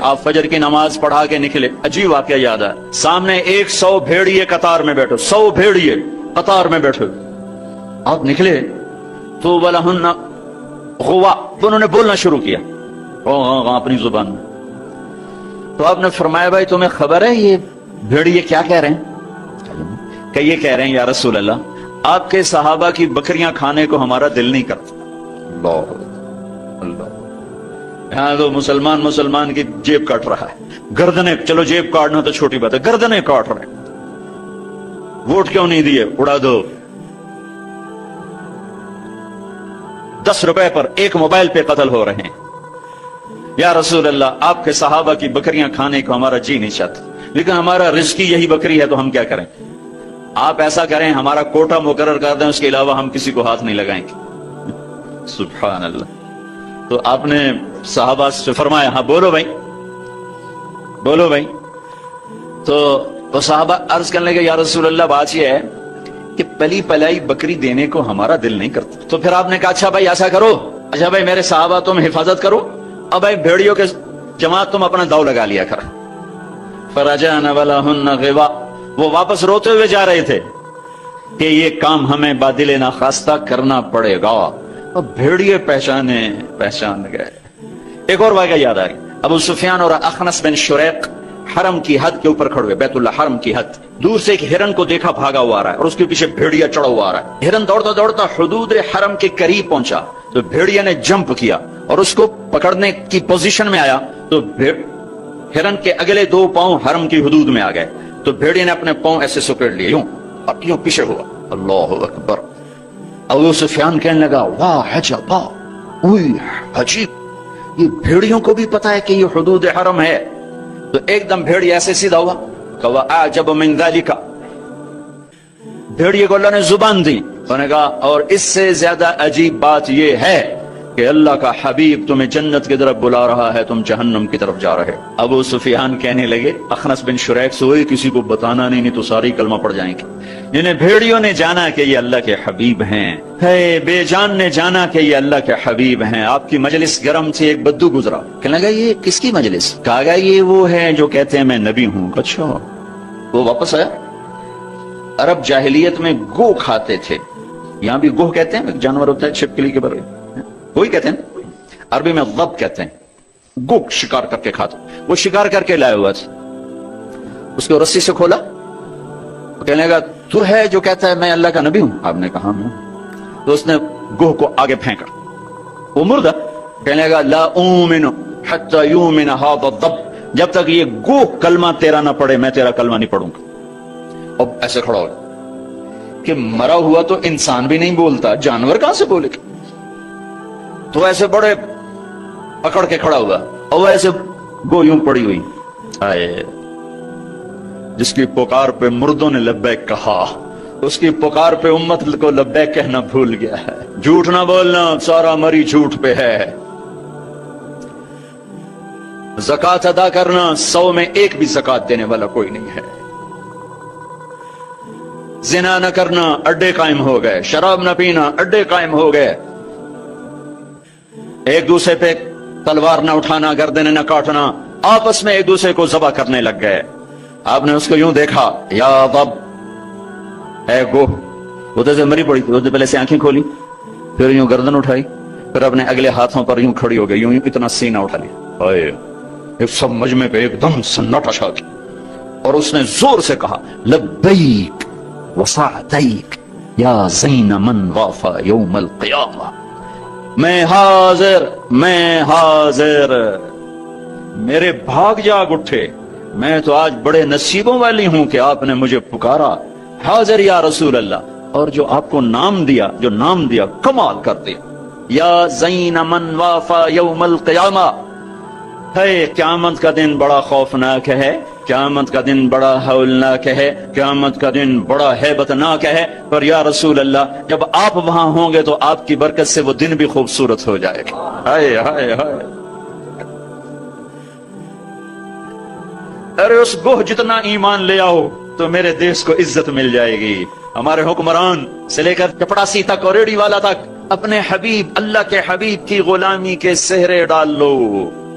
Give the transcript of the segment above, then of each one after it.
آپ فجر کی نماز پڑھا کے نکلے، عجیب واقعہ یاد ہے، سامنے 100 بھیڑیے قطار میں بیٹھو، 100 بھیڑیے قطار میں بیٹھو، آپ نکلے تو وَلَهُنَّ غُوَا، انہوں نے بولنا شروع کیا اپنی زبان میں. تو آپ نے فرمایا بھائی تمہیں خبر ہے یہ بھیڑیے کیا کہہ رہے ہیں؟ کہ یہ کہہ رہے ہیں یا رسول اللہ آپ کے صحابہ کی بکریاں کھانے کو ہمارا دل نہیں کرتا. اللہ اللہ، یہاں تو مسلمان کی جیب کاٹ رہا ہے، گردنیں، چلو جیب کاٹنا تو چھوٹی بات ہے، گردنیں کاٹ رہے ہیں. ووٹ کیوں نہیں دیے؟ اڑا دو. 10 روپے پر ایک موبائل پہ قتل ہو رہے ہیں. یا رسول اللہ آپ کے صحابہ کی بکریاں کھانے کو ہمارا جی نہیں چاہتا، لیکن ہمارا رزق یہی بکری ہے تو ہم کیا کریں؟ آپ ایسا کریں ہمارا کوٹا مقرر کر دیں، اس کے علاوہ ہم کسی کو ہاتھ نہیں لگائیں گے. سبحان اللہ. تو آپ نے صحابہ سے فرمایا ہاں بولو بھائی بولو بھائی. تو صحابہ عرض کرنے لگے یا رسول اللہ بات یہ ہے کہ پلی پلائی بکری دینے کو ہمارا دل نہیں کرتا. تو پھر آپ نے کہا اچھا بھائی ایسا کرو، اچھا بھائی میرے صحابہ تم حفاظت کرو، اب بھائی بھیڑیوں کے جماعت تم اپنا داؤ لگا لیا کر. فرجعنا ولهن غوا، وہ واپس روتے ہوئے جا رہے تھے کہ یہ کام ہمیں بادل ناخواستہ کرنا پڑے گا. اب بھیڑیے پہچان گئے. ایک اور واقعہ یاد آ گیا. ابو سفیان اور اخنس بن شریق حرم کی حد کے اوپر کھڑے ہوئے، بیت اللہ حرم کی حد. دور سے ایک ہرن کو دیکھا بھاگا ہوا آ رہا ہے اور اس کے پیچھے بھیڑیا چڑھا ہوا آ رہا ہے. ہرن دوڑتا دوڑتا حدود حرم کے قریب پہنچا تو بھیڑیا نے جمپ کیا اور اس کو پکڑنے کی پوزیشن میں آیا تو ہرن کے اگلے 2 پاؤں حرم کی حدود میں آ گئے. تو بھیڑیا نے اپنے پاؤں ایسے سکڑ لیے یوں اور یوں پیچھے ہوا. اللہ اکبر. ابو سفیان کہنے لگا واہ عجبا، اوہ عجیب، یہ بھیڑیوں کو بھی پتا ہے کہ یہ حدود حرم ہے. تو ایک دم بھیڑیا ایسے سیدھا ہوا کہ واعجب من ذلک، بھیڑیے کو اللہ نے زبان دی. انہوں نے کہا اور اس سے زیادہ عجیب بات یہ ہے کہ اللہ کا حبیب تمہیں جنت کی طرف بلا رہا ہے، تم جہنم کی طرف جا رہے. ابو سفیان کہنے لگے اخنس بن شریق سے کسی کو بتانا نہیں تو ساری کلمہ پڑ جائیں گے. جنہیں بھیڑیوں نے جانا کہ یہ اللہ کے حبیب ہیں، بے جان نے جانا کہ یہ اللہ کے حبیب ہیں. آپ کی مجلس گرم سے ایک بدو گزرا، کہنے لگا یہ کس کی مجلس؟ کہا گیا یہ وہ ہے جو کہتے ہیں میں نبی ہوں. اچھا. وہ واپس آیا. عرب جاہلیت میں گو کھاتے تھے، یہاں بھی گوہ کہتے ہیں، جانور ہوتا ہے چھپکلی کے برے، وہی کہتے ہیں. عربی میں ضب کہتے ہیں. گو شکار کر کے کھاتے. وہ شکار کر کے لائے ہوا تھا، اس کو رسی سے کھولا، کہنے لگا تو ہے جو کہتا ہے میں اللہ کا نبی ہوں؟ آپ نے کہا میں. تو اس نے گوہ کو آگے پھینکا، وہ مردہ. کہنے لگا لا اومن حتی یومن ھذا الضب، جب تک یہ گوہ کلمہ تیرا نہ پڑھے میں تیرا کلمہ نہیں پڑھوں گا. اب ایسے کھڑا ہو کہ مرا ہوا تو انسان بھی نہیں بولتا، جانور کہاں سے بولے گا؟ تو ایسے بڑے پکڑ کے کھڑا ہوا اور ایسے گو یوں پڑی ہوئی. آئے جس کی پکار پہ مردوں نے لبیک کہا، اس کی پکار پہ امت کو لبیک کہنا بھول گیا ہے. جھوٹ نہ بولنا، سارا مری جھوٹ پہ ہے. زکات ادا کرنا، 100 میں 1 بھی زکات دینے والا کوئی نہیں ہے. زنا نہ کرنا، اڈے قائم ہو گئے. شراب نہ پینا، اڈے قائم ہو گئے. ایک دوسرے پہ تلوار نہ اٹھانا، گردن نہ کاٹنا، آپس میں ایک دوسرے کو ذبح کرنے لگ گئے. آپ نے اس کو یوں دیکھا یا ضب، اے گو. وہ تو مری پڑی تھی، پہلے سے آنکھیں کھولی، پھر یوں گردن اٹھائی، پھر اپنے اگلے ہاتھوں پر یوں کھڑی ہو گئی، یوں اتنا سینہ اٹھا لیا. ایک سب مجمع پہ ایک دم سناٹا چھا گیا اور اس نے زور سے کہا لبیک وسعدیک یا زین من غافا یوم القیامہ. میں حاضر، میں حاضر. میرے بھاگ جاگ اٹھے، میں تو آج بڑے نصیبوں والی ہوں کہ آپ نے مجھے پکارا. حاضر یا رسول اللہ. اور جو آپ کو نام دیا، جو نام دیا کمال کر دیا. یا زین من وافا یوم القیامہ. ہے قیامت کا دن بڑا خوفناک ہے، قیامت کا دن بڑا ہولناک ہے، قیامت کا دن بڑا ہیبتناک ہے. پر یا رسول اللہ جب آپ وہاں ہوں گے تو آپ کی برکت سے وہ دن بھی خوبصورت ہو جائے گا. ہائے ہائے ہائے. ارے اس گوہ جتنا ایمان لے آؤ تو میرے دیش کو عزت مل جائے گی. ہمارے حکمران سے لے کر چپڑاسی تک اور ریڈی والا تک اپنے حبیب، اللہ کے حبیب کی غلامی کے سہرے ڈال لو.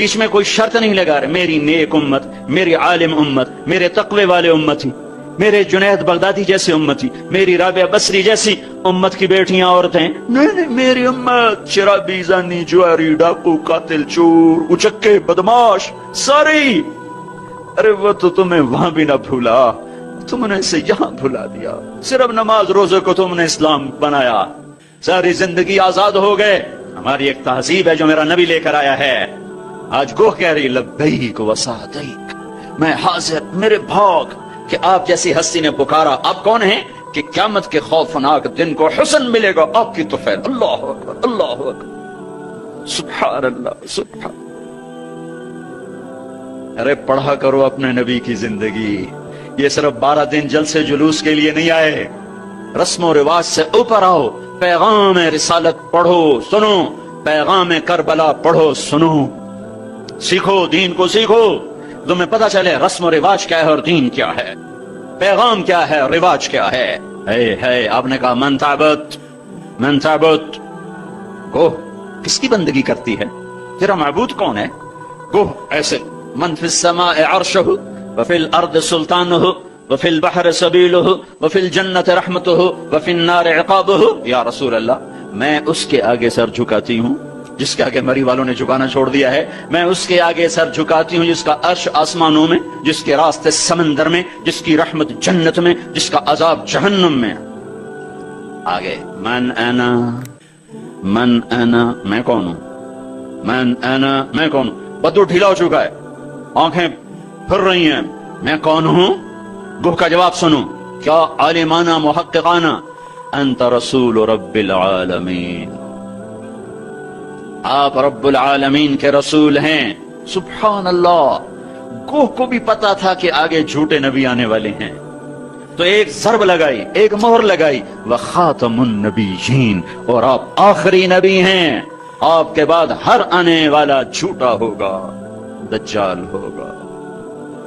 بیچ میں کوئی شرط نہیں لگا رہے میری نیک امت، میری عالم امت، میرے تقوی والے امتی، میرے جنید بغدادی جیسے امتی، میری رابعہ بصری جیسی امت کی بیٹیاں عورتیں، نہیں، میری امت شرابی، زانی، جواری، ڈاکو، قاتل، چور، اچکے، بدماش ساری. ارے وہ تو تمہیں وہاں بھی نہ بھولا، تم نے اسے یہاں بھلا دیا. صرف نماز روزے کو تم نے اسلام بنایا، ساری زندگی آزاد ہو گئے. ہماری ایک تہذیب ہے جو میرا نبی لے کر آیا ہے. آج گوہ کہہ رہی لبیک و سعدیک، میں حاضر میرے بھاگ کہ آپ جیسی ہستی نے پکارا. آپ کون ہیں کہ قیامت کے خوفناک دن کو حسن ملے گا آپ کی طفیل. اللہ اکبر، اللہ اکبر، سبحان اللہ، سبحان. ارے پڑھا کرو اپنے نبی کی زندگی. یہ صرف 12 دن جلسے جلوس کے لیے نہیں آئے. رسم و رواج سے اوپر آؤ، پیغام رسالت پڑھو سنو، پیغام کربلا پڑھو سنو، سیکھو، دین کو سیکھو، تمہیں پتہ چلے رسم و رواج کیا ہے اور دین کیا ہے، پیغام کیا ہے اور رواج کیا ہے. ہے آپ نے کہا من تعبد، گوہ کس کی بندگی کرتی ہے، تیرا معبود کون ہے؟ گوہ ایسے من فی السماء عرشہ وفی الارض سلطانہ وفی البحر سبیلہ وفی الجنت رحمتہ وفی النار عقابہ. یا رسول اللہ، میں اس کے آگے سر جھکاتی ہوں جس کے آگے مری والوں نے جھکانا چھوڑ دیا ہے. میں اس کے آگے سر جھکاتی ہوں جس کا عرش آسمانوں میں، جس کے راستے سمندر میں، جس کی رحمت جنت میں، جس کا عذاب جہنم میں. آگے من انا، میں کون ہوں، من انا، میں کون ہوں. بدو ڈھیلا ہو چکا ہے، آنکھیں پھر رہی ہیں، میں کون ہوں. گوہ کا جواب سنو، کیا عالمانہ محققانہ، انت رسول رب العالمین، آپ رب العالمین کے رسول ہیں. سبحان اللہ. گوہ کو بھی پتا تھا کہ آگے جھوٹے نبی آنے والے ہیں، تو ایک ضرب لگائی، ایک مہر لگائی، وخاتم النبیین، اور آپ آخری نبی ہیں. آپ کے بعد ہر آنے والا جھوٹا ہوگا، دجال ہوگا.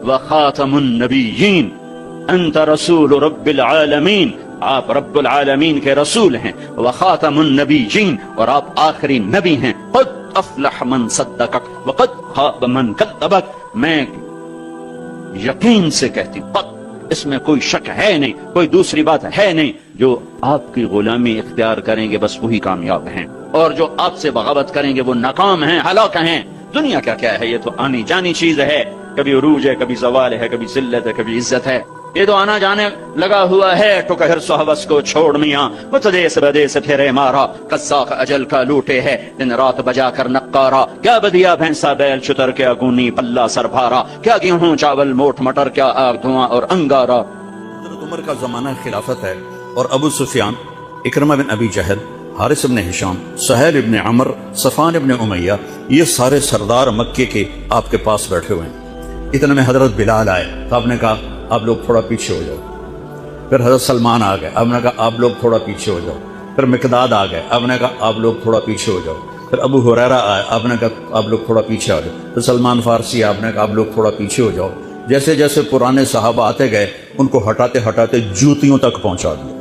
وخاتم النبیین، انت رسول رب العالمین، آپ رب العالمین کے رسول ہیں. وخاتم النبیین، اور آپ آخری نبی ہیں. قد افلح من صدقک وقد خاب من کذبک. میں یقین سے کہتی ہوں، قد، اس میں کوئی شک ہے نہیں، کوئی دوسری بات ہے نہیں. جو آپ کی غلامی اختیار کریں گے بس وہی کامیاب ہیں، اور جو آپ سے بغاوت کریں گے وہ ناکام ہیں، ہلاک ہیں. دنیا کیا ہے، یہ تو آنی جانی چیز ہے. کبھی عروج ہے، کبھی زوال ہے، کبھی ذلت ہے، کبھی عزت ہے. یہ تو آنا جانے لگا ہوا ہے. تو کہر صحبس کو چھوڑ میاں، متدیس بدیس پھرے مارا، قزاق اجل کا لوٹے ہے، دن رات بجا کر نقارا. کیا بدیا بھینسا بیل شتر، کیا گونی پلہ سر بھارا، کیا گیہوں چاول موٹ مٹر، کیا آگ دھواں اور انگارا. حضرت عمر کا زمانہ خلافت ہے، اور ابو سفیان، اکرمہ بن ابی جہل، حارث بن ہشام، سہیل ابن عمر، صفوان ابن امیہ، یہ سارے سردار مکے کے آپ کے پاس بیٹھے ہوئے ہیں. اتنے میں حضرت بلال آئے تو آپ نے کہا آپ لوگ تھوڑا پیچھے ہو جاؤ. پھر حضرت سلمان آ گئے، آپ نے کہا آپ لوگ تھوڑا پیچھے ہو جاؤ. پھر مقداد آ گئے، آپ نے کہا آپ لوگ تھوڑا پیچھے ہو جاؤ. پھر ابو ہریرہ آئے، آپ نے کہا آپ لوگ تھوڑا پیچھے آ جاؤ. پھر سلمان فارسی، آپ نے کہا آپ لوگ تھوڑا پیچھے ہو جاؤ. جیسے جیسے پرانے صحابہ آتے گئے ان کو ہٹاتے ہٹاتے جوتیوں تک پہنچا دیا.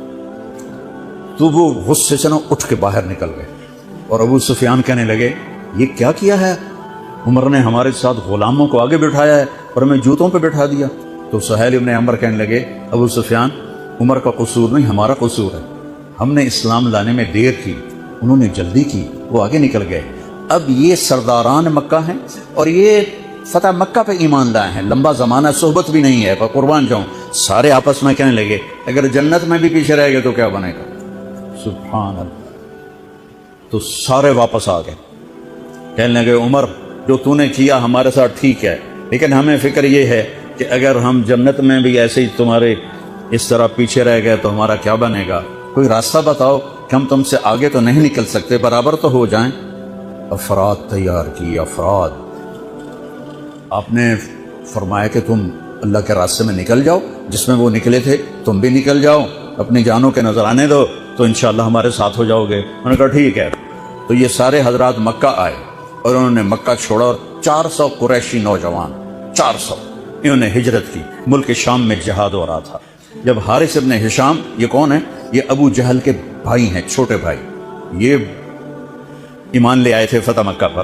تو وہ غصے سے اٹھ کے باہر نکل گئے، اور ابو سفیان کہنے لگے یہ کیا کیا ہے، عمر نے ہمارے ساتھ غلاموں کو آگے بٹھایا ہے اور ہمیں جوتوں پہ بٹھا دیا. تو سہیل ابن عمر کہنے لگے ابو سفیان، عمر کا قصور نہیں، ہمارا قصور ہے. ہم نے اسلام لانے میں دیر کی، انہوں نے جلدی کی، وہ آگے نکل گئے. اب یہ سرداران مکہ ہیں اور یہ فتح مکہ پہ ایمان لائے ہیں، لمبا زمانہ صحبت بھی نہیں ہے، پر قربان جاؤں. سارے آپس میں کہنے لگے اگر جنت میں بھی پیچھے رہ گئے تو کیا بنے گا. سبحان اللہ. تو سارے واپس آ گئے، کہنے لگے عمر جو تو نے کیا ہمارے ساتھ ٹھیک ہے، لیکن ہمیں فکر یہ ہے کہ اگر ہم جنت میں بھی ایسے ہی تمہارے اس طرح پیچھے رہ گئے تو ہمارا کیا بنے گا. کوئی راستہ بتاؤ کہ ہم تم سے آگے تو نہیں نکل سکتے، برابر تو ہو جائیں. افراد تیار کی، افراد. آپ نے فرمایا کہ تم اللہ کے راستے میں نکل جاؤ، جس میں وہ نکلے تھے تم بھی نکل جاؤ، اپنی جانوں کے نذرانے دو تو انشاءاللہ ہمارے ساتھ ہو جاؤ گے. انہوں نے کہا ٹھیک ہے. تو یہ سارے حضرات مکہ آئے اور انہوں نے مکہ چھوڑا، اور 400 قریشی نوجوان، 400 انہوں نے ہجرت کی. ملک شام میں جہاد ہو رہا تھا. جب حارث ابن ہشام، یہ کون ہے، یہ ابو جہل کے بھائی ہیں، چھوٹے بھائی، یہ ایمان لے آئے تھے فتح مکہ پر.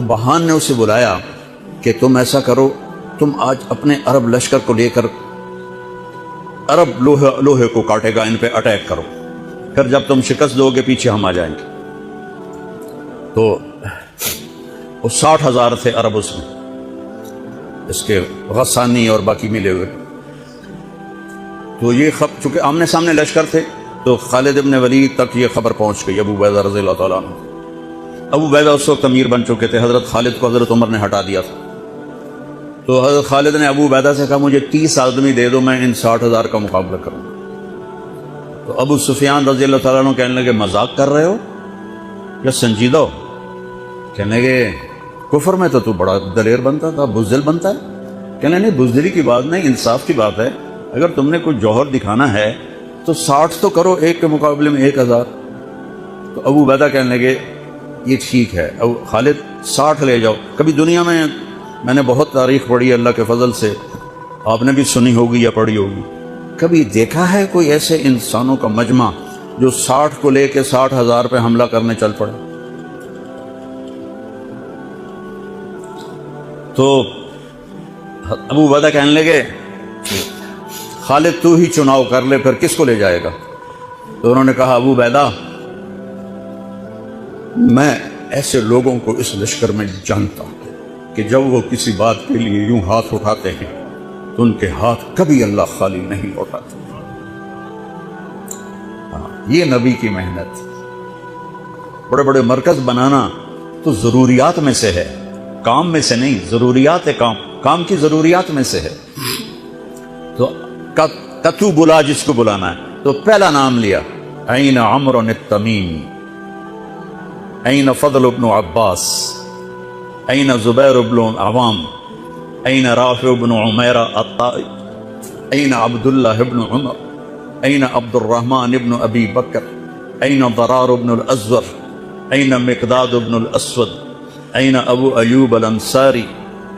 تو بہان نے اسے بلایا کہ تم ایسا کرو، تم آج اپنے عرب لشکر کو لے کر عرب لوہے کو کاٹے گا، ان پہ اٹیک کرو، پھر جب تم شکست دو گے پیچھے ہم آ جائیں گے۔ تو وہ 60,000 تھے عرب اس میں، اس کے غسانی اور باقی ملے ہوئے۔ تو یہ چونکہ آمنے سامنے لشکر تھے تو خالد ابن ولید تک یہ خبر پہنچ گئی ابو عبیدہ رضی اللہ تعالیٰ عنہ۔ ابو عبیدہ اس وقت امیر بن چکے تھے، حضرت خالد کو حضرت عمر نے ہٹا دیا تھا۔ تو حضرت خالد نے ابو عبیدہ سے کہا مجھے 30 آدمی دے دو، میں ان 60,000 کا مقابلہ کروں۔ تو ابو سفیان رضی اللہ تعالیٰ عنہ کہنے لگے مذاق کر رہے ہو یا سنجیدہ ہو؟ کہنے لگے کفر میں تو بڑا دلیر بنتا تھا، بزدل بنتا ہے۔ کہنے نہیں، بزدلی کی بات نہیں، انصاف کی بات ہے۔ اگر تم نے کوئی جوہر دکھانا ہے تو 60 تو کرو، ایک کے مقابلے میں 1,000۔ تو ابو عبیدہ کہنے لگے یہ ٹھیک ہے، اب خالد 60 لے جاؤ۔ کبھی دنیا میں نے بہت تاریخ پڑھی اللہ کے فضل سے، آپ نے بھی سنی ہوگی یا پڑھی ہوگی، کبھی دیکھا ہے کوئی ایسے انسانوں کا مجمع جو 60 کو لے کے 60,000 پہ حملہ کرنے چل پڑے؟ تو ابو عبیدہ کہنے لگے خالد تو ہی چناؤ کر لے، پھر کس کو لے جائے گا؟ تو انہوں نے کہا ابو عبیدہ میں ایسے لوگوں کو اس لشکر میں جانتا ہوں کہ جب وہ کسی بات کے لیے یوں ہاتھ اٹھاتے ہیں تو ان کے ہاتھ کبھی اللہ خالی نہیں اٹھاتے۔ یہ نبی کی محنت۔ بڑے بڑے مرکز بنانا تو ضروریات میں سے ہے، کام میں سے نہیں، ضروریات ہے، کام کی ضروریات میں سے ہے۔ تو کتو بلا جس کو بلانا ہے تو پہلا نام لیا، این عمرو التمیمی، این فضل بن عباس، این زبیر بن عوام، این رافع بن عمیرہ الطائی، این عبداللہ بن عمر، این عبد الرحمن بن ابی بکر، این ضرار بن الازور، این مقداد بن الاسود، این ابو ایوب الانصاری،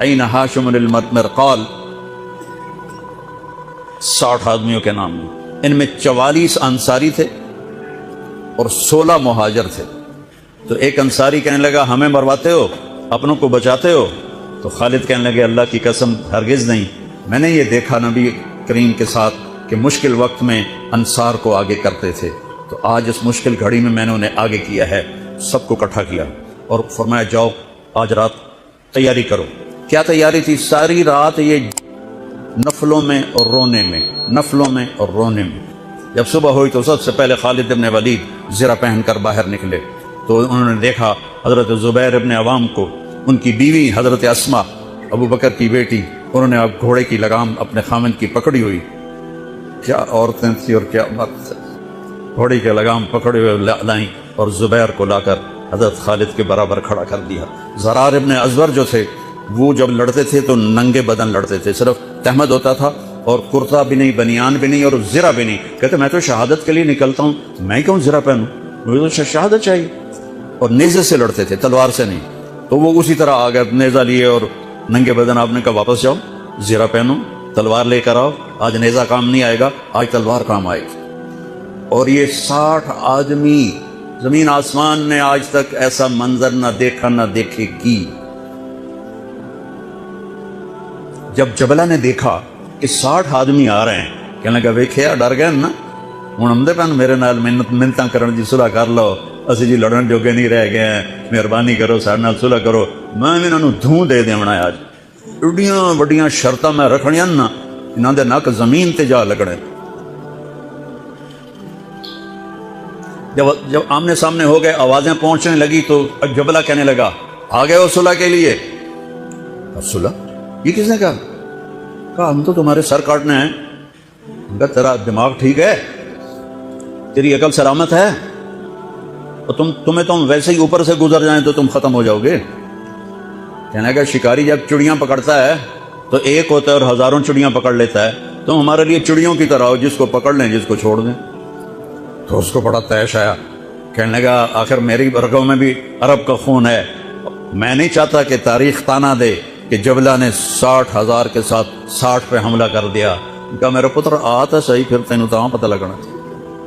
این ہاشم المرقال۔ 60 آدمیوں کے نام ہیں۔ ان میں 44 انصاری تھے اور 16 مہاجر تھے۔ تو ایک انصاری کہنے لگا ہمیں مرواتے ہو، اپنوں کو بچاتے ہو؟ تو خالد کہنے لگے اللہ کی قسم ہرگز نہیں، میں نے یہ دیکھا نبی کریم کے ساتھ کہ مشکل وقت میں انصار کو آگے کرتے تھے، تو آج اس مشکل گھڑی میں میں نے انہیں آگے کیا ہے، سب کو اکٹھا کیا اور فرمایا جاؤ آج رات تیاری کرو۔ کیا تیاری تھی؟ ساری رات یہ نفلوں میں اور رونے میں، نفلوں میں اور رونے میں۔ جب صبح ہوئی تو سب سے پہلے خالد ابن ولید زرہ پہن کر باہر نکلے تو انہوں نے دیکھا حضرت زبیر ابن عوام کو، ان کی بیوی حضرت اسماء ابو بکر کی بیٹی، انہوں نے اب گھوڑے کی لگام اپنے خامند کی پکڑی ہوئی۔ کیا عورتیں تھیں اور کیا مرد تھے، گھوڑے کی لگام پکڑے ہوئے لائیں اور زبیر کو لا کر حضرت خالد کے برابر کھڑا کر دیا۔ زرار ابن ازور جو تھے وہ جب لڑتے تھے تو ننگے بدن لڑتے تھے، صرف تہمد ہوتا تھا اور کرتا بھی نہیں، بنیان بھی نہیں اور زرہ بھی نہیں۔ کہتے میں تو شہادت کے لیے نکلتا ہوں، میں کیوں زرہ پہنوں، مجھے تو شہادت چاہیے۔ اور نیزے سے لڑتے تھے، تلوار سے نہیں۔ تو وہ اسی طرح آ گئے، نیزہ لیے اور ننگے بدن۔ آپ نے کہا واپس جاؤ، زرہ پہنو، تلوار لے کر آؤ، آج نیزہ کام نہیں آئے گا، آج تلوار کام آئے گی۔ اور یہ 60 آدمی، زمین آسمان نے آج تک ایسا منظر نہ دیکھا نہ دیکھے گی۔ جب جبلہ نے دیکھا کہ 60 آدمی آ رہے ہیں، کہنے لگا ویکھیا ڈر گئے نا، ہوں آمدے پہن میرے نال منتاں کرن جی صلح کر لو، اسی جی لڑن جوگے نہیں رہ گئے ہیں، مہربانی کرو سارے نال صلح کرو، میں انہاں نوں دھوں دے دیونا ہے۔ آج ایڈیاں وڈیاں شرطاں میں رکھنیاں نا، انہاں دے نک زمین تے جا لگنے۔ جب آمنے سامنے ہو گئے، آوازیں پہنچنے لگی تو جبلہ کہنے لگا آ گئے ہو صلح کے لیے؟ صلح یہ کس نے کہا؟ کہا ہم تو تمہارے سر کاٹنے ہیں۔ کہا تیرا دماغ ٹھیک ہے، تیری عقل سلامت ہے، اور تمہیں تم ویسے ہی اوپر سے گزر جائیں تو تم ختم ہو جاؤ گے۔ کہنے لگا شکاری جب چڑیاں پکڑتا ہے تو ایک ہوتا ہے اور ہزاروں چڑیاں پکڑ لیتا ہے، تم ہمارے لیے چڑیوں کی طرح ہو، جس کو پکڑ لیں جس کو چھوڑ دیں۔ تو اس کو بڑا تیش آیا، کہنے لگا آخر میری رگوں میں بھی عرب کا خون ہے، میں نہیں چاہتا کہ تاریخ تانا دے کہ جبلہ نے 60,000 کے ساتھ 60 پہ حملہ کر دیا۔ کہا میرا پتر آتا صحیح، پھر تینوں تو پتہ لگنا۔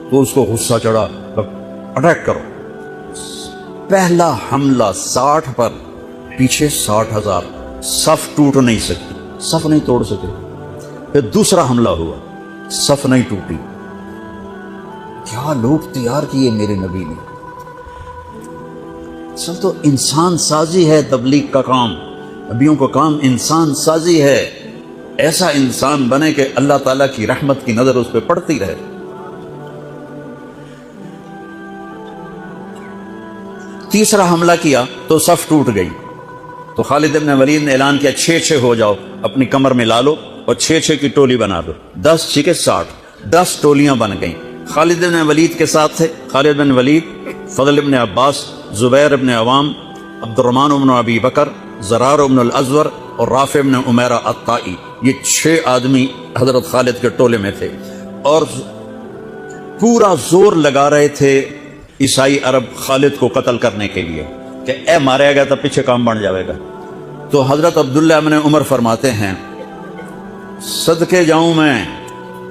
تو اس کو غصہ چڑھا، اٹیک کرو۔ پہلا حملہ 60 پر پیچھے 60,000. صف ٹوٹ نہیں سکی, صف نہیں توڑ سکے. پھر دوسرا حملہ ہوا, صف نہیں ٹوٹی. کیا لوگ تیار کیے میرے نبی نے. اصل تو انسان سازی ہے تبلیغ کا کام, نبیوں کا کام انسان سازی ہے. ایسا انسان بنے کہ اللہ تعالیٰ کی رحمت کی نظر اس پہ پڑتی رہے. تیسرا حملہ کیا تو صف ٹوٹ گئی. تو خالد بن ولید نے اعلان کیا 6 ہو جاؤ, اپنی کمر میں لا لو اور 6 کی ٹولی بنا دو. 10 6 60, 10 ٹولیاں بن گئیں. خالد بن ولید کے ساتھ تھے خالد بن ولید, فضل بن عباس, زبیر بن عوام, عبد الرحمن بن ابی بکر, زرار بن الازور اور رافع بن عمیرہ الطائی. یہ 6 آدمی حضرت خالد کے ٹولے میں تھے اور پورا زور لگا رہے تھے عیسائی عرب خالد کو قتل کرنے کے لیے کہ اے مارے گا تو پیچھے کام بن جائے گا. تو حضرت عبداللہ بن عمر فرماتے ہیں صدقے جاؤں میں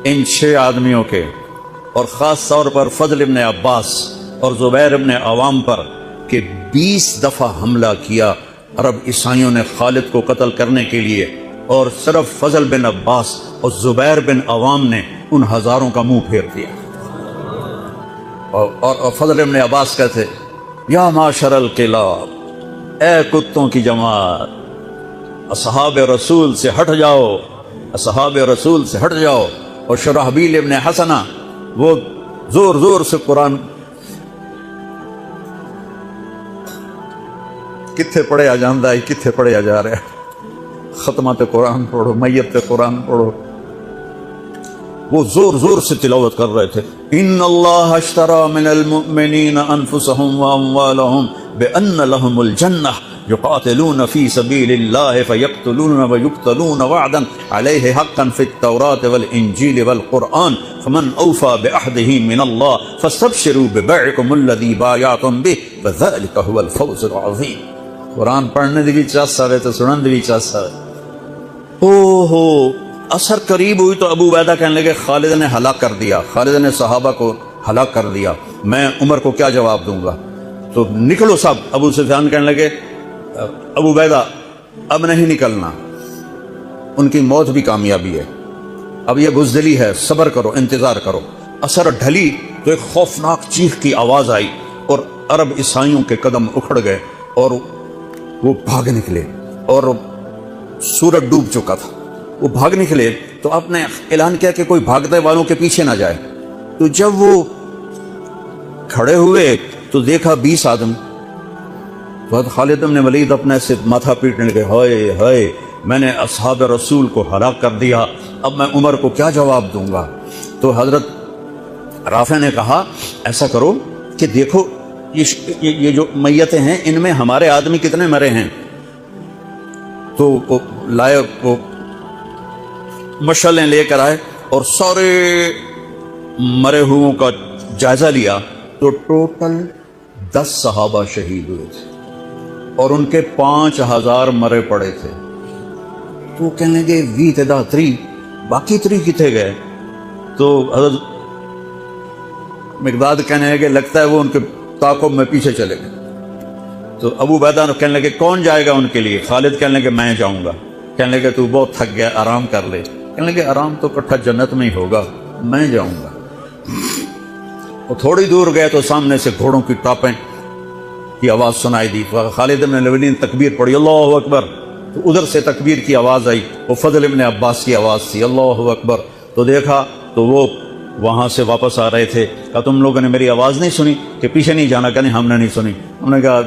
ان 6 آدمیوں کے, اور خاص طور پر فضل بن عباس اور زبیر بن عوام پر, کہ 20 دفعہ حملہ کیا عرب عیسائیوں نے خالد کو قتل کرنے کے لیے, اور صرف فضل بن عباس اور زبیر بن عوام نے ان ہزاروں کا منہ پھیر دیا. اور فضل بن عباس کہتے یا معاشر الکلاب, اے کتوں کی جماعت, اصحاب رسول سے ہٹ جاؤ, اصحاب رسول سے ہٹ جاؤ. اور شرحبیل ابن حسنہ وہ زور زور سے قرآن کتھے پڑھیا جاندہ ہے, کتھے پڑھیا جا رہا ہے. ختمات قرآن پڑھو, میت قرآن پڑھو. وہ زور زور سے تلاوت کر رہے تھے ان اللہ اشترى من المؤمنین انفسهم واموالهم بان لهم الجنہ يقاتلون في سبيل الله فيقتلون ويقتلون وعدا عليه حقا في التوراة والإنجيل والقرآن فمن أوفى بعهده من الله فاستبشروا ببيعكم الذي بايعتم به وذلك هو الفوز العظيم. قرآن پڑھنے دی بھی چاہتا ہے تو سنن دی بھی چاہتا ہے. اوہو اثر قریب ہوئی تو ابو عبیدہ کہنے لگے خالد نے ہلاک کر دیا, خالد نے صحابہ کو ہلاک کر دیا, میں عمر کو کیا جواب دوں گا. تو نکلو سب. ابو سفیان کہنے لگے ابو عبیدہ اب نہیں نکلنا, ان کی موت بھی کامیابی ہے, اب یہ بزدلی ہے, صبر کرو, انتظار کرو. اثر ڈھلی تو ایک خوفناک چیخ کی آواز آئی اور عرب عیسائیوں کے قدم اکھڑ گئے اور وہ بھاگ نکلے, اور سورج ڈوب چکا تھا. وہ بھاگ نکلے تو آپ نے اعلان کیا کہ کوئی بھاگتے والوں کے پیچھے نہ جائے. تو جب وہ کھڑے ہوئے تو دیکھا 20 آدمی. تو خالد بن ولید اپنے سے ماتھا پیٹنے لگے, ہائے ہائے میں نے اصحاب رسول کو ہلاک کر دیا, اب میں عمر کو کیا جواب دوں گا. تو حضرت رافع نے کہا ایسا کرو کہ دیکھو یہ جو میتیں ہیں ان میں ہمارے آدمی کتنے مرے ہیں. تو وہ لائے, وہ مشعلیں لے کر آئے اور سارے مرے ہوئوں کا جائزہ لیا تو ٹوٹل 10 صحابہ شہید ہوئے تھے اور ان کے 5000 مرے پڑے تھے. تو کہنے لگے وی تدا 3 باقی 3 کتنے گئے. تو حضرت مقداد کہنے لگے لگتا ہے وہ ان کے تعاقب میں پیچھے چلے گئے. تو ابو عبیدہ کہنے لگے کون جائے گا ان کے لیے. خالد کہنے لگے میں جاؤں گا. کہنے لگے تو بہت تھک گیا, آرام کر لے. کہنے لگے آرام تو کٹھا جنت میں ہی ہوگا, میں جاؤں گا. وہ تھوڑی دور گئے تو سامنے سے گھوڑوں کی ٹاپیں کی آواز سنائی دی. خالد بن ولید نے تکبیر پڑھی اللہ اکبر. تو ادھر سے تکبیر کی آواز آئی, وہ فضل بن عباس کی آواز تھی اللہ اکبر. تو دیکھا تو وہ وہاں سے واپس آ رہے تھے. کہا تم لوگوں نے میری آواز نہیں سنی کہ پیچھے نہیں جانا. کہ نہیں ہم نے نہیں سنی. ہم نے کہا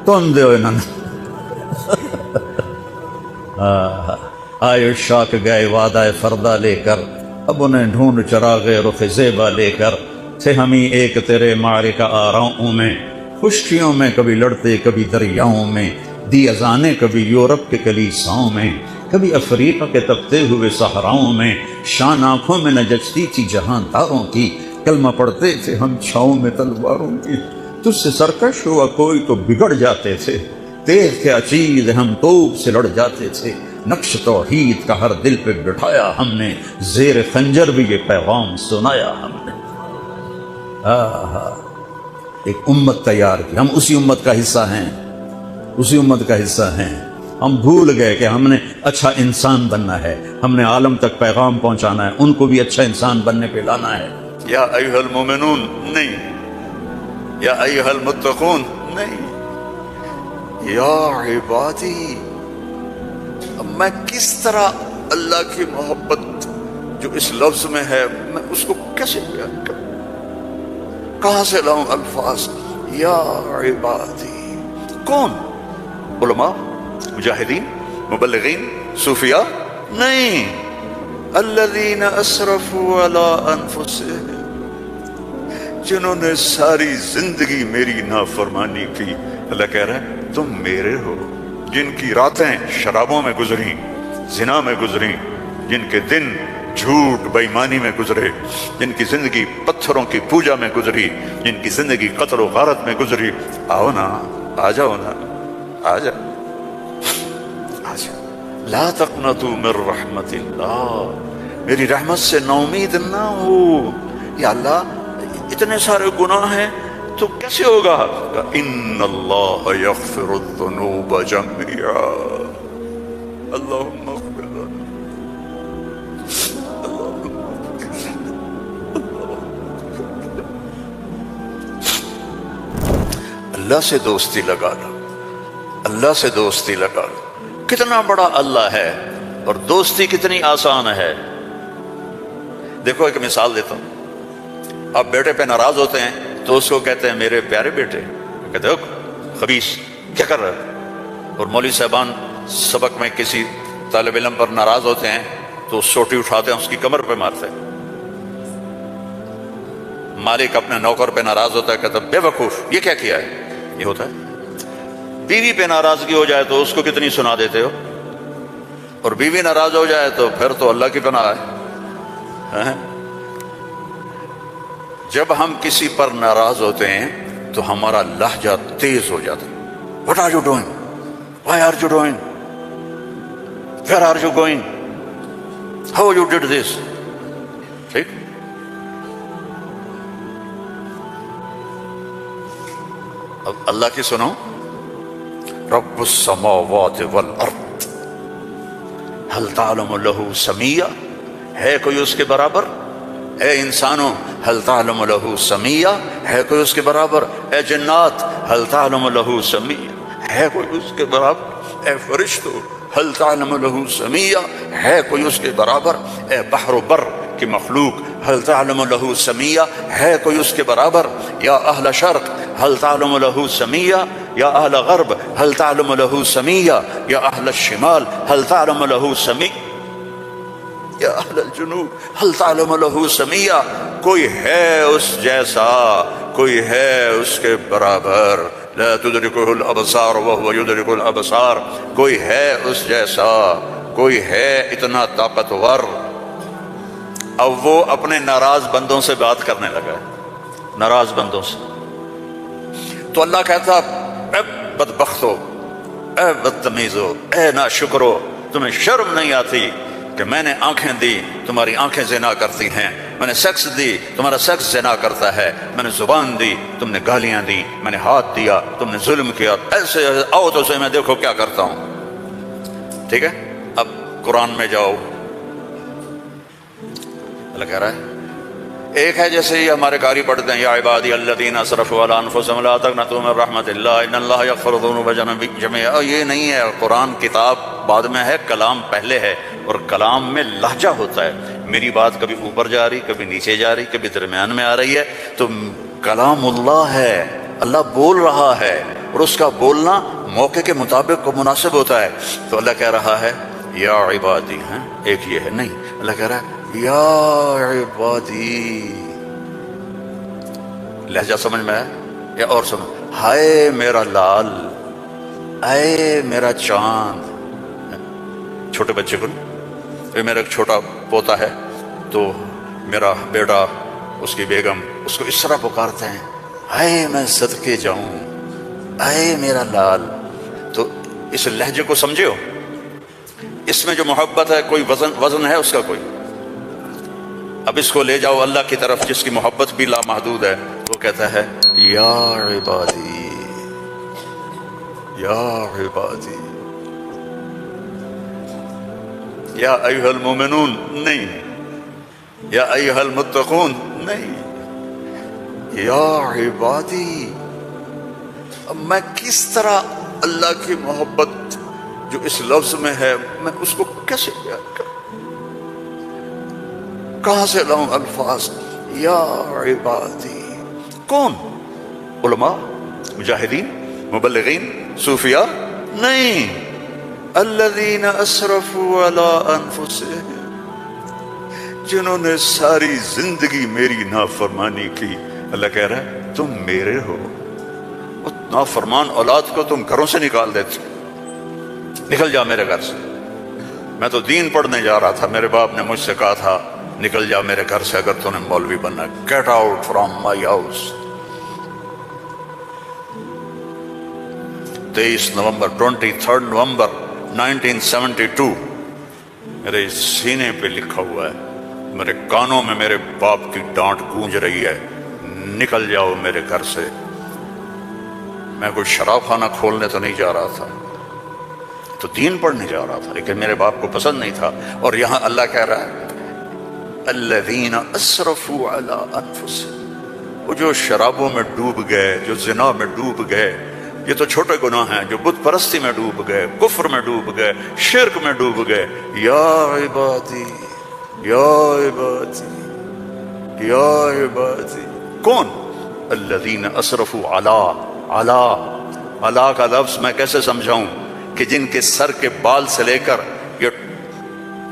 تم دے آئے شاک گئے وعدہ فردہ لے کر, اب انہیں ڈھونڈ چراغ رخ زیبا لے کر. تھے ہمیں ایک تیرے معرکہ آراؤں میں, خشکیوں میں کبھی لڑتے کبھی دریاؤں میں, دی اذانے کبھی یورپ کے کلیساؤں میں, کبھی افریقہ کے تپتے ہوئے صحراؤں میں. شان آنکھوں میں نہ جچتی تھی جہاں تاروں کی, کلمہ پڑھتے تھے ہم چھاؤں میں تلواروں کی. تجھ سے سرکش ہوا کوئی تو بگڑ جاتے تھے, تیز کے چیز ہم توپ سے لڑ جاتے تھے. نقش توحید کا ہر دل پہ بٹھایا ہم نے, زیر خنجر بھی یہ پیغام سنایا ہم نے. ایک امت تیار کی, ہم اسی امت کا حصہ ہیں. اسی امت کا حصہ ہیں. ہم بھول گئے کہ ہم نے اچھا انسان بننا ہے، ہم نے عالم تک پیغام پہنچانا ہے، ان کو بھی اچھا انسان بننے پہ لانا ہے. یا ایھا المومنون نہیں، یا ایھا المتقون نہیں، یا عبادی. اب میں کس طرح اللہ کی محبت جو اس لفظ میں ہے میں اس کو کیسے بیان کروں؟ کہاں سے لاؤں الفاظ؟ یا عبادی. کون؟ علماء، مجاہدین، مبلغین، صوفیاء؟ نہیں. الذین اسرفوا علی انفسہم، جنہوں نے ساری زندگی میری نافرمانی کی. اللہ کہہ رہا ہے تم میرے ہو. جن کی راتیں شرابوں میں گزری، زنا میں گزری، جن کے دن جھوٹ بےایمانی میں گزرے، جن کی زندگی پتھروں کی پوجا میں گزری، جن کی زندگی قتل و غارت میں گزری، آؤ نا، آ جاؤ نا، آ جاؤ، آ جاؤ. لا تقنطوا من رحمت اللہ، میری رحمت سے نا امید نہ ہو. یا اللہ اتنے سارے گناہ ہیں تو کیسے ہوگا؟ ان اللہ یغفر الذنوب جميعا. اللہم اغفر لنا. اللہ سے دوستی لگا لو، اللہ سے دوستی لگا لو. کتنا بڑا اللہ ہے اور دوستی کتنی آسان ہے. دیکھو ایک مثال دیتا ہوں. آپ بیٹے پہ ناراض ہوتے ہیں تو اس کو کہتے ہیں میرے پیارے بیٹے، کہتے ہو خبیث کیا کر رہے ہیں. اور مولوی صاحبان سبق میں کسی طالب علم پر ناراض ہوتے ہیں تو سوٹی اٹھاتے ہیں اس کی کمر پہ مارتے ہیں. مالک اپنے نوکر پہ ناراض ہوتا ہے، کہتا ہے بے وقوف یہ کیا کیا ہے. یہ ہوتا ہے. بیوی پہ ناراضگی ہو جائے تو اس کو کتنی سنا دیتے ہو، اور بیوی ناراض ہو جائے تو پھر تو اللہ کی پناہ ہے. جب ہم کسی پر ناراض ہوتے ہیں تو ہمارا لہجہ تیز ہو جاتا ہے. What are you doing? Why are you doing? Where are you going? How you did this? ٹھیک. اب اللہ کی سنو. رب السماوات والارض هل تعلم له سمیہ، ہے کوئی اس کے برابر؟ اے انسانوں هل تعلم له سمیہ، ہے کوئی اس کے برابر؟ اے جنات هل تعلم له سمیہ، ہے کوئی اس کے برابر؟ اے فرشتوں هل تعلم له سمیہ، ہے کوئی اس کے برابر؟ اے بحر و بر کی مخلوق هل تعلم له سمیہ، ہے کوئی اس کے برابر؟ یا اہل شرق هل تعلم له سمیہ، یا اہل غرب هل تعلم له سمیہ، یا اہل الشمال هل تعلم له سمیہ، یا اہل الجنوب هل تعلم له سمیہ. کوئی ہے اس جیسا، کوئی ہے اس کے برابر. لا تدرکہ الابصار وهو یدرک الابصار. کوئی ہے اس جیسا، کوئی ہے اتنا طاقتور. اب وہ اپنے ناراض بندوں سے بات کرنے لگا ہے، ناراض بندوں سے. تو اللہ کہتا اے بدبختو، اے بدتمیزو، اے ناشکرو، تمہیں شرم نہیں آتی کہ میں نے آنکھیں دی تمہاری آنکھیں زنا کرتی ہیں، میں نے سیکس دی تمہارا سیکس زنا کرتا ہے، میں نے زبان دی تم نے گالیاں دی، میں نے ہاتھ دیا تم نے ظلم کیا. ایسے آؤ تو سے میں دیکھو کیا کرتا ہوں. ٹھیک ہے. اب قرآن میں جاؤ. اللہ کہہ رہا ہے ایک ہے جیسے یہ ہمارے قاری پڑھتے ہیں یا عبادی الذین اسرفوا علی انفسہم لا تقنطوا من رحمت اللہ ان اللہ یغفر الذنوب جميعا. یہ نہیں ہے. قرآن کتاب بعد میں ہے، کلام پہلے ہے، اور کلام میں لہجہ ہوتا ہے. میری بات کبھی اوپر جا رہی، کبھی نیچے جا رہی، کبھی درمیان میں آ رہی ہے، تو کلام اللہ ہے، اللہ بول رہا ہے، اور اس کا بولنا موقع کے مطابق کو مناسب ہوتا ہے. تو اللہ کہہ رہا ہے یا عبادی. ایک یہ ہے نہیں، اللہ کہہ رہا ہے یا عبادی. لہجہ سمجھ میں ہے یا اور سمجھ؟ ہائے میرا لال، اے میرا چاند. چھوٹے بچے کو میرا ایک چھوٹا پوتا ہے تو میرا بیٹا اس کی بیگم اس کو اس طرح پکارتے ہیں اے میں صدقے جاؤں، اے میرا لال. تو اس لہجے کو سمجھے ہو؟ اس میں جو محبت ہے کوئی وزن ہے اس کا کوئی؟ اب اس کو لے جاؤ اللہ کی طرف جس کی محبت بھی لامحدود ہے. وہ کہتا ہے یا عبادی، یا عبادی، یا ایھا المومنون نہیں، یا ایھا المتقون نہیں، یا عبادی۔ اب میں کس طرح اللہ کی محبت جو اس لفظ میں ہے میں اس کو کیسے بیان کروں؟ کہاں سے لاؤں الفاظ؟ یا عبادی۔ کون؟ علماء، مجاہدین، مبلغین، صوفیاء؟ نہیں، الذین اسرفوا علی انفسہم، جنہوں نے ساری زندگی میری نافرمانی کی۔ اللہ کہہ رہا ہے تم میرے ہو، نافرمان اولاد کو تم گھروں سے نکال دیتے، نکل جا میرے گھر سے۔ میں تو دین پڑھنے جا رہا تھا، میرے باپ نے مجھ سے کہا تھا نکل جا میرے گھر سے اگر تو نے مولوی بننا، get out from my house. 23 نومبر 23 نومبر 1972 میرے سینے پہ لکھا ہوا ہے، میرے کانوں میں میرے باپ کی ڈانٹ گونج رہی ہے، نکل جاؤ میرے گھر سے۔ میں کوئی شراب خانہ کھولنے تو نہیں جا رہا تھا، تو دین پڑھنے جا رہا تھا، لیکن میرے باپ کو پسند نہیں تھا۔ اور یہاں اللہ کہہ رہا ہے الذین اسرفوا علی انفسہم، وہ جو شرابوں میں ڈوب گئے، جو زنا میں ڈوب گئے، یہ تو چھوٹے گناہ ہیں، جو بت پرستی میں ڈوب گئے، کفر میں ڈوب گئے، شرک میں ڈوب گئے۔ یا عبادی، یا عبادی، یا عبادی۔ کون؟ الذین اسرفوا علی کا لفظ میں کیسے سمجھاؤں کہ جن کے سر کے بال سے لے کر یہ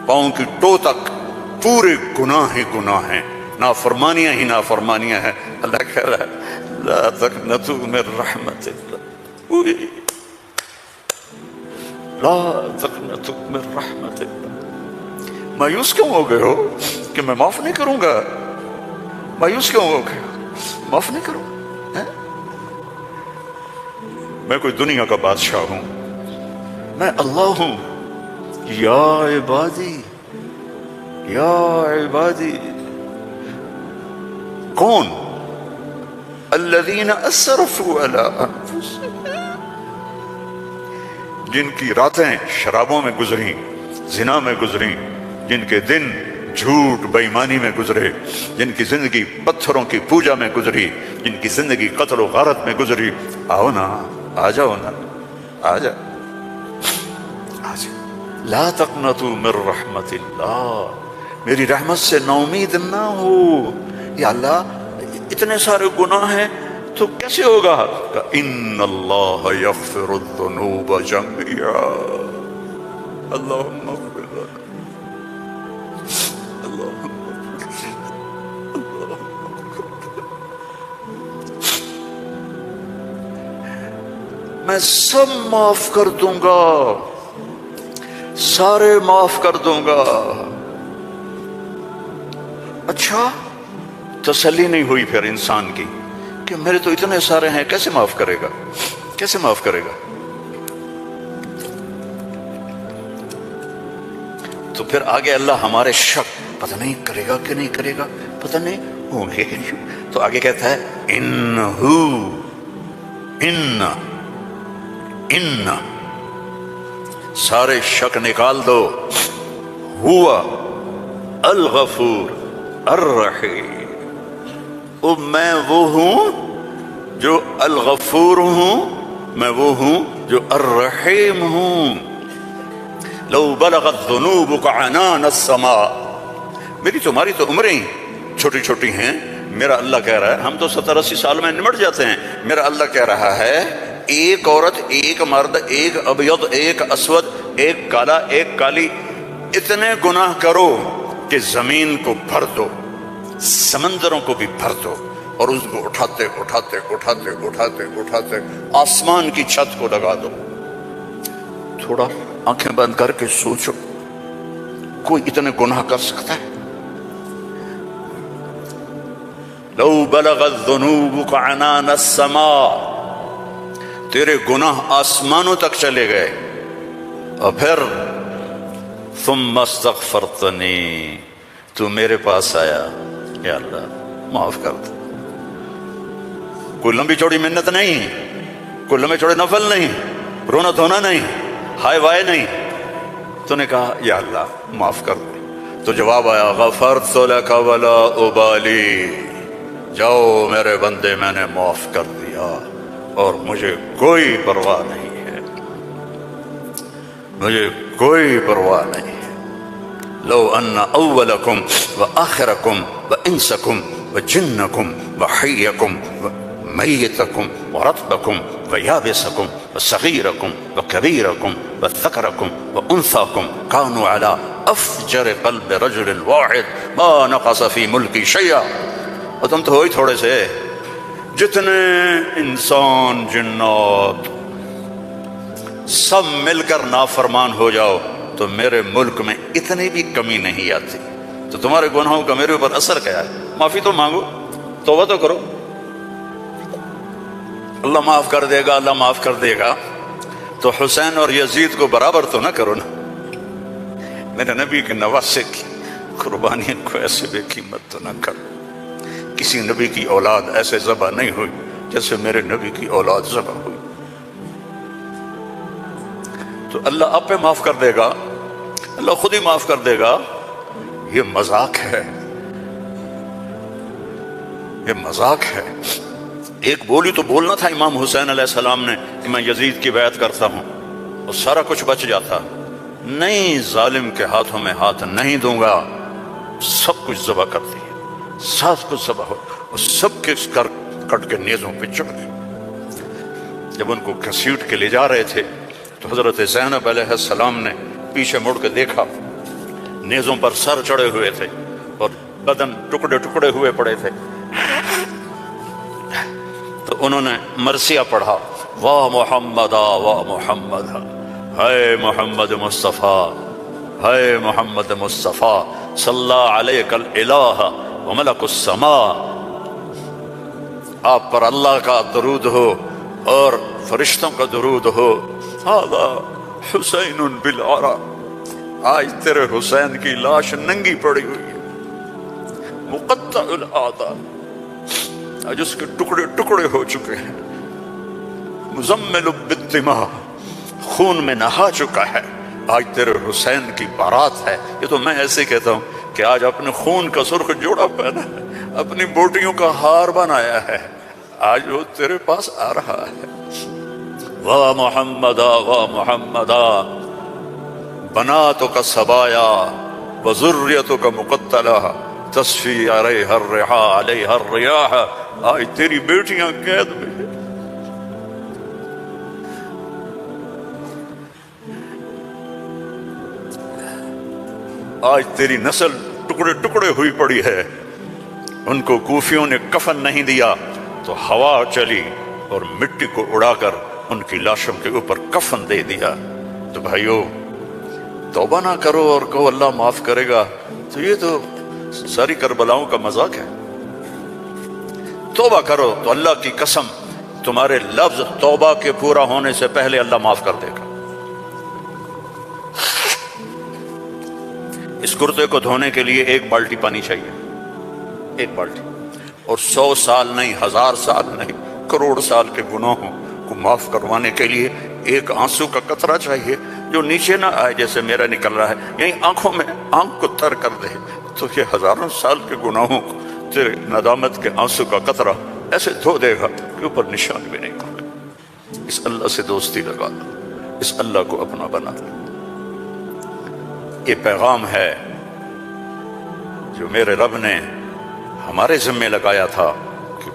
پاؤں کی ٹو تک پورے گناہ ہی گناہ ہیں، نافرمانیاں ہی نافرمانیاں ہیں۔ اللہ کہہ رہا ہے لا تقنطوا من رحمت اللہ، لا تقنطوا من رحمت اللہ۔ مایوس کیوں ہو گئے ہو کہ میں معاف نہیں کروں گا؟ مایوس کیوں ہو گئے؟ معاف نہیں کروں گا؟ میں کوئی دنیا کا بادشاہ ہوں؟ میں اللہ ہوں۔ یا عبادی، یا عبادی۔ کون؟ الذین اسرفوا علی انفسہم، جن کی راتیں شرابوں میں گزری، زنا میں گزری، جن کے دن جھوٹ بے ایمانی میں گزرے، جن کی زندگی پتھروں کی پوجا میں گزری، جن کی زندگی قتل و غارت میں گزری۔ آؤ نا، آ جاؤ نا، آ جاؤ، آ جاؤ۔ لا تقنطوا من رحمت اللہ، میری رحمت سے نا امید نہ ہو۔ یا اللہ اتنے سارے گناہ ہیں تو کیسے ہوگا؟ ان اللہ یغفر الذنوب جميعا، اللہم اغفر لنا، اللہم میں سب معاف کر دوں گا، سارے معاف کر دوں گا۔ اچھا، تسلی نہیں ہوئی پھر انسان کی کہ میرے تو اتنے سارے ہیں، کیسے معاف کرے گا؟ کیسے معاف کرے گا؟ تو پھر آگے اللہ ہمارے شک پتہ نہیں کرے گا کہ نہیں کرے گا، پتہ نہیں ہوں گے کہ نہیں، تو آگے کہتا ہے ان سارے شک نکال دو، ہوا الغفور الرحیم، میں وہ ہوں جو الغفور ہوں، میں وہ ہوں جو الرحیم ہوں۔ لو بلغت ذنوبک عنان السماء، میری تمہاری تو عمریں چھوٹی چھوٹی ہیں، میرا اللہ کہہ رہا ہے ہم تو 70-80 سال میں نمٹ جاتے ہیں، میرا اللہ کہہ رہا ہے ایک عورت، ایک مرد، ایک ابیض، ایک اسود، ایک کالا، ایک کالی، اتنے گناہ کرو کہ زمین کو بھر دو، سمندروں کو بھی بھر دو، اور اس کو اٹھاتے اٹھاتے اٹھاتے اٹھاتے اٹھاتے آسمان کی چھت کو لگا دو۔ تھوڑا آنکھیں بند کر کے سوچو، کوئی اتنے گناہ کر سکتا ہے؟ لو بلغت ذنوبک عنان السماء، تیرے گناہ آسمانوں تک چلے گئے، اور پھر ثم استغفرتنی، تو میرے پاس آیا، یا اللہ معاف کر دو۔ کوئی لمبی چوڑی منت نہیں، کوئی لمبے چوڑے نفل نہیں، رونا دھونا نہیں، ہائے وائے نہیں. تو نے کہا یا اللہ معاف کر دے. تو جواب آیا غفرت لک ولا ابالی، جاؤ میرے بندے میں نے معاف کر دیا اور مجھے کوئی پرواہ نہیں ہے، مجھے کوئی پرواہ نہیں ہے. لو ان اولکم وآخرکم وانسکم وجنکم وحیکم ومیتکم ورطبکم ویابسکم وصغیرکم وکبیرکم وذکرکم وانثاکم کانوا علی افجر قلب رجل واحد ما نقص فی ملکی شیئا. اور تم تو ہو ہی تھوڑے سے، جتنے انسان جنات سب مل کر نافرمان ہو جاؤ تو میرے ملک میں اتنی بھی کمی نہیں آتی. تو تمہارے گناہوں کا میرے اوپر اثر کیا ہے؟ معافی تو مانگو، توبہ تو کرو، اللہ معاف کر دے گا، اللہ معاف کر دے گا. تو حسین اور یزید کو برابر تو نہ کرو نا. میرے نبی کے نواسے کی قربانی کو ایسے بے قیمت تو نہ کرو. کسی نبی کی اولاد ایسے ذبح نہیں ہوئی جیسے میرے نبی کی اولاد ذبح ہوئی. تو اللہ آپ پہ معاف کر دے گا، اللہ خود ہی معاف کر دے گا. یہ مذاق ہے، یہ مذاق ہے. ایک بولی تو بولنا تھا امام حسین علیہ السلام نے کہ میں یزید کی بیعت کرتا ہوں، اور سارا کچھ بچ جاتا. نہیں، ظالم کے ہاتھوں میں ہاتھ نہیں دوں گا. سب کچھ ذبح کر دیا، سب کچھ ذبح ہو، اور سب کے کر کٹ کے نیزوں پہ چڑھ گئے. جب ان کو گھسیٹ کے لے جا رہے تھے تو حضرت زینب علیہ السلام نے پیچھے مڑ کے دیکھا، نیزوں پر سر چڑھے ہوئے تھے اور بدن ٹکڑے ٹکڑے ہوئے پڑے تھے. تو انہوں نے مرثیہ پڑھا، واہ محمد واہ محمد، ہے محمد مصطفیٰ، ہے محمد مصطفیٰ، صلی علیک الالہ وملک السماء. آپ پر اللہ کا درود ہو اور فرشتوں کا درود ہو. ھذا حسین بالعرا، آج تیرے حسین کی لاش ننگی پڑی ہوئی ہے، مقطع الاعضاء، آج اس کے ٹکڑے ٹکڑے ہو چکے ہیں، مزمل بالدماء، خون میں نہا چکا ہے. آج تیرے حسین کی بارات ہے. یہ تو میں ایسے کہتا ہوں کہ آج اپنے خون کا سرخ جوڑا پہنا ہے، اپنی بوٹیوں کا ہار بنایا ہے، آج وہ تیرے پاس آ رہا ہے. واہ محمدا واہ محمدا، بناتک سبایا وذریتک مقتلہ، تصفی علیہا الرحا علیہا الریاح. آج تیری بیٹیاں قید میں ہیں. آج تیری نسل ٹکڑے ٹکڑے ہوئی پڑی ہے. ان کو کوفیوں نے کفن نہیں دیا تو ہوا چلی اور مٹی کو اڑا کر ان کی لاشوں کے اوپر کفن دے دیا. تو بھائیو، توبہ نہ کرو اور کہو اللہ معاف کرے گا، تو یہ تو ساری کربلاؤں کا مذاق ہے. توبہ کرو تو اللہ کی قسم تمہارے لفظ توبہ کے پورا ہونے سے پہلے اللہ معاف کر دے گا. اس کرتے کو دھونے کے لیے 1 بالٹی پانی چاہیے، 1 بالٹی، اور 100 سال نہیں، 1000 سال نہیں، کروڑ سال کے گناہوں کو معاف کروانے کے لیے 1 آنسو کا قطرہ چاہیے جو نیچے نہ آئے جیسے میرا نکل رہا ہے، یعنی آنکھوں میں آنکھ کو تر کر دے. تو یہ ہزاروں سال کے گناہوں کو تیرے ندامت کے آنسو کا قطرہ ایسے دھو دے گا کہ اوپر نشان بھی نہیں ہوگا. اس اللہ سے دوستی لگا لو، اس اللہ کو اپنا بنا لو. یہ پیغام ہے جو میرے رب نے ہمارے ذمے لگایا تھا کہ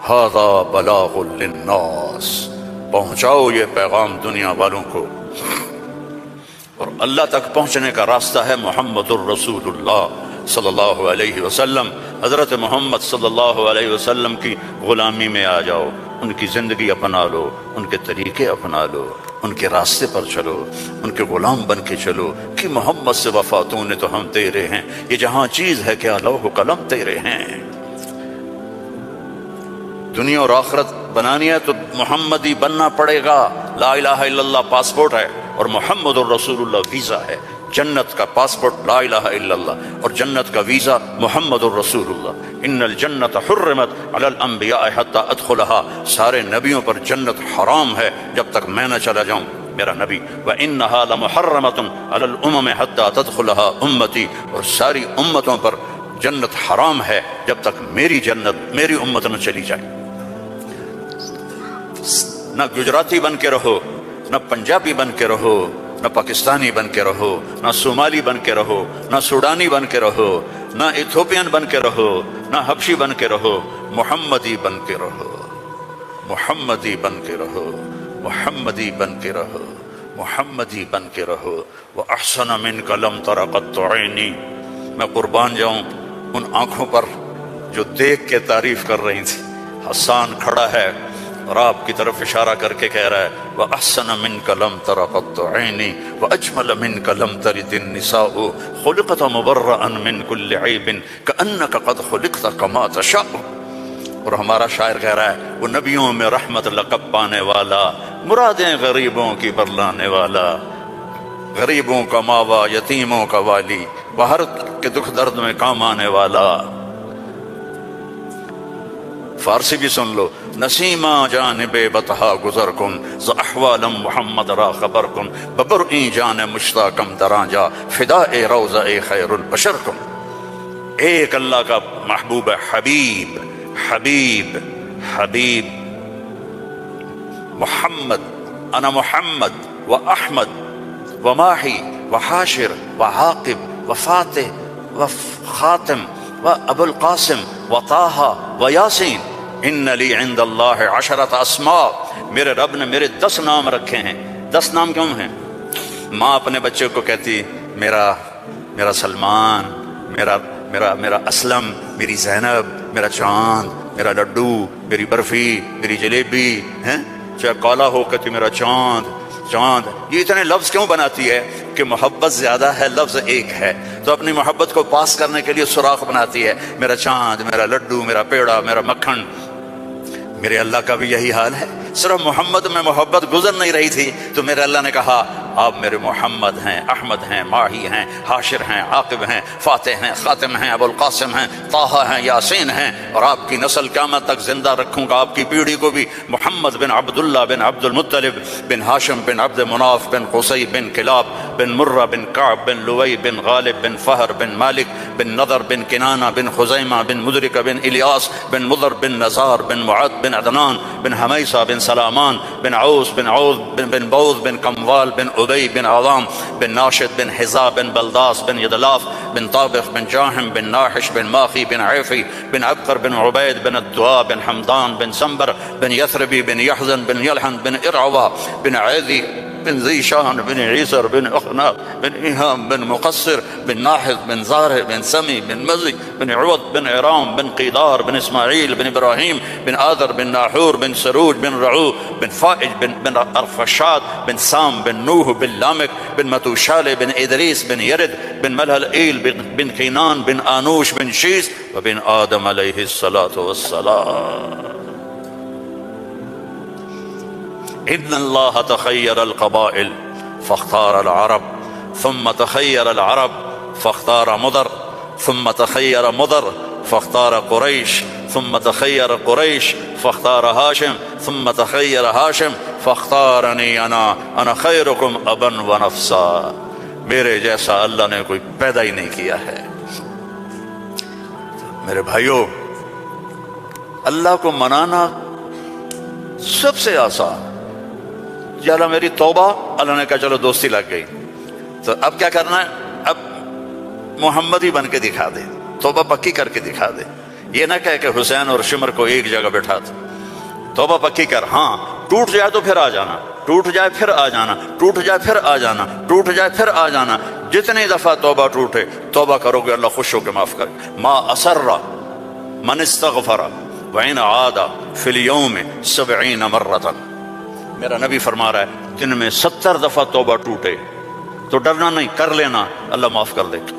ھذا بلاغ للناس، پہنچاؤ یہ پیغام دنیا والوں کو. اور اللہ تک پہنچنے کا راستہ ہے محمد الرسول اللہ صلی اللہ علیہ وسلم. حضرت محمد صلی اللہ علیہ وسلم کی غلامی میں آ جاؤ، ان کی زندگی اپنا لو، ان کے طریقے اپنا لو، ان کے راستے پر چلو، ان کے غلام بن کے چلو کہ محمد سے وفاتوں نے تو ہم تیرے ہیں. یہ جہاں چیز ہے کیا لوح و قلم تیرے ہیں. دنیا اور آخرت بنانی ہے تو محمد ہی بننا پڑے گا. لا الہ الا اللہ پاسپورٹ ہے اور محمد الرسول اللہ ویزا ہے. جنت کا پاسپورٹ لا الہ الا اللہ اور جنت کا ویزا محمد الرسول اللہ۔ ان الجنت حرمت علی الانبیاء حتی ادخلها، سارے نبیوں پر جنت حرام ہے جب تک میں نہ چلا جاؤں میرا نبی۔ وانها لمحرمۃ علی الامم حتی تدخلها امتی، اور ساری امتوں پر جنت حرام ہے جب تک میری جنت میری امت نہ چلی جائے۔ نہ گجراتی بن کے رہو، نہ پنجابی بن کے رہو، نہ پاکستانی بن کے رہو، نہ صومالی بن کے رہو، نہ سوڈانی بن کے رہو، نہ ایتھوپین بن کے رہو، نہ حبشی بن کے رہو، محمدی بن کے رہو، محمدی بن کے رہو، محمدی بن کے رہو، محمدی بن کے رہو۔ وَأَحْسَنَ مِنْكَ لَمْ تَرَ قَطُّ عَيْنِي، میں قربان جاؤں ان آنکھوں پر جو دیکھ کے تعریف کر رہی تھی۔ حسان کھڑا ہے اور آپ کی طرف اشارہ کر کے کہہ رہا ہے وَأَحْسَنَ مِنْكَ لَمْ تَرَ قَطُّ عَيْنِي وَأَجْمَلَ مِنْكَ لَمْ تَلِدِ النِّسَاءُ خُلِقْتَ مُبَرَّأً مِنْ كُلِّ عَيْبٍ كَأَنَّكَ قَدْ خُلِقْتَ كَمَا تَشَاءُ۔ اور ہمارا شاعر کہہ رہا ہے وہ نبیوں میں رحمت لقب پانے والا، مرادیں غریبوں کی برلانے والا، غریبوں کا ماوا، یتیموں کا والی، باہر کے دکھ درد میں کام آنے والا۔ فارسی بھی سن لو، نسیمہ جانب بطحا گزر کن ز احوالم محمد را خبر کن، ببرئیں جان مشتاقم دراں جا فدائے روضہ خیر البشر کن۔ ایک اللہ کا محبوب ہے، حبیب حبیب حبیب محمد، انا محمد و احمد و ماہی و حاشر و عاقب و فاتح و خاتم و ابو القاسم و طٰہٰ و یاسین۔ ان لی عند اللہ عشرۃ اسماء، میرے رب نے میرے 10 نام رکھے ہیں۔ 10 نام کیوں ہیں؟ ماں اپنے بچے کو کہتی میرا سلمان، میرا اسلم، میری زینب، میرا چاند، میرا لڈو، میری برفی، میری جلیبی، چاہے کالا ہو کہتی میرا چاند چاند۔ یہ اتنے لفظ کیوں بناتی ہے؟ کہ محبت زیادہ ہے، لفظ ایک ہے، تو اپنی محبت کو پاس کرنے کے لیے سوراخ بناتی ہے، میرا چاند، میرا لڈو، میرا پیڑا، میرا مکھن۔ میرے اللہ کا بھی یہی حال ہے، صرف محمد میں محبت گزر نہیں رہی تھی تو میرے اللہ نے کہا آپ میرے محمد ہیں، احمد ہیں، ماہی ہیں، حاشر ہیں، عاقب ہیں، فاتح ہیں، خاتم ہیں، ابو القاسم ہیں، طٰہٰ ہیں، یاسین ہیں، اور آپ کی نسل قیامت تک زندہ رکھوں گا، آپ کی پیڑھی کو بھی محمد بن عبداللہ بن عبد المطلب بن ہاشم بن عبد مناف بن قصی بن کلاب بن مرہ بن کعب بن لوئی بن غالب بن فہر بن مالک بن نضر بن کنانہ بن خزیمہ بن مدرکہ بن الیاس بن مضر بن نزار بن معد بن عدنان بن حمیسہ بن سلامان بن عوس بن عوذ بن بوذ بن کموال بن ابی بن عظام بن ناشد بن حزا بن بلداس بن یدلاف بن طابخ بن جاہم بن ناحش بن ماخی بن عیفی بن عبقر بن عبید بن الدعاء بن حمدان بن سنبر بن یثربی بن یحزن بن یلحن بن ارعوا بن عیدی بن ذیشان بن عیسر بن اخناق بن ایہام بن مقصر بن ناحذ بن زارع بن سمی بن مزی بن عوض بن عرام بن قیدار بن اسماعیل بن ابراہیم بن آذر بن ناحور بن سروج بن رعو بن فائج بن ارفشاد بن سام بن نوح بن لامک بن متوشال بن ادریس بن یرد بن ملہلئیل بن کینان بن آنوش بن شیس وبن آدم علیہ الصلاة والسلام۔ ان اللہ تخیر القبائل فاختار العرب ثم تخیر العرب فاختار مضر ثم تخیر مضر فاختار قریش ثم تخیر قریش فاختار ہاشم ثم تخیر ہاشم فاختارنی انا خیرکم ابا و نفسا۔ میرے جیسا اللہ نے کوئی پیدا ہی نہیں کیا ہے۔ میرے بھائیو، اللہ کو منانا سب سے آسان۔ یا اللہ میری توبہ، اللہ نے کہا چلو دوستی لگ گئی، تو اب کیا کرنا ہے؟ اب محمدی بن کے دکھا دے، توبہ پکی کر کے دکھا دے۔ یہ نہ کہے کہ حسین اور شمر کو ایک جگہ بٹھا دے، توبہ پکی کر۔ ہاں ٹوٹ جائے تو پھر آ جانا، ٹوٹ جائے پھر آ جانا، ٹوٹ جائے پھر آ جانا، ٹوٹ جائے پھر آ جانا۔ جتنی دفعہ توبہ ٹوٹے توبہ کرو گے اللہ خوش ہو کے معاف کرے۔ ما اسر من استغفر وإن عاد فی اليوم 70 مرۃ۔ میرا نبی فرما رہا ہے دن میں 70 دفعہ توبہ ٹوٹے تو ڈرنا نہیں، کر لینا، اللہ معاف کر دے گا،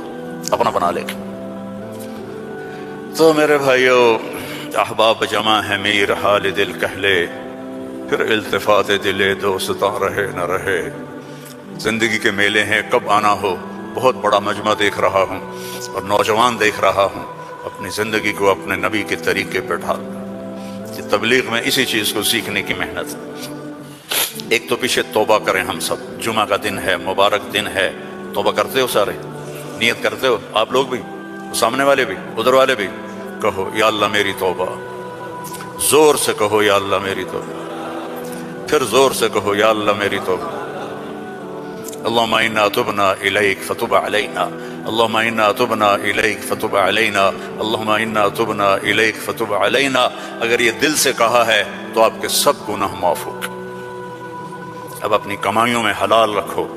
اپنا بنا لے گا۔ تو میرے بھائیو، احباب جمع ہے میر حال دل کہلے، پھر التفات دل دوستاں رہے نہ رہے۔ زندگی کے میلے ہیں، کب آنا ہو بہت بڑا مجمع دیکھ رہا ہوں اور نوجوان دیکھ رہا ہوں اپنی زندگی کو اپنے نبی کے طریقے پہ ڈھال. کہ تبلیغ میں اسی چیز کو سیکھنے کی محنت. ایک تو پیچھے توبہ کریں ہم سب. جمعہ کا دن ہے, مبارک دن ہے. توبہ کرتے ہو سارے؟ نیت کرتے ہو آپ لوگ بھی, سامنے والے بھی, ادھر والے بھی؟ کہو یا اللہ میری توبہ. زور سے کہو یا اللہ میری توبہ. پھر زور سے کہو یا اللہ میری توبہ. اللہم انا تبنا الیک فتب علینا. اللہم انا تبنا الیک فتب علینا. اللہم انا تبنا الیک فتب علینا. اگر یہ دل سے کہا ہے تو آپ کے سب گناہ معاف ہو. اب اپنی کمائیوں میں حلال رکھو,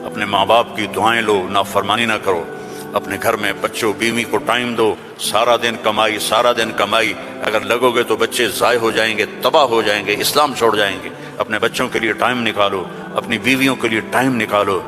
اپنے ماں باپ کی دعائیں لو, نافرمانی نہ کرو. اپنے گھر میں بچوں بیوی کو ٹائم دو. سارا دن کمائی, سارا دن کمائی. اگر لگو گے تو بچے ضائع ہو جائیں گے, تباہ ہو جائیں گے, اسلام چھوڑ جائیں گے. اپنے بچوں کے لیے ٹائم نکالو, اپنی بیویوں کے لیے ٹائم نکالو.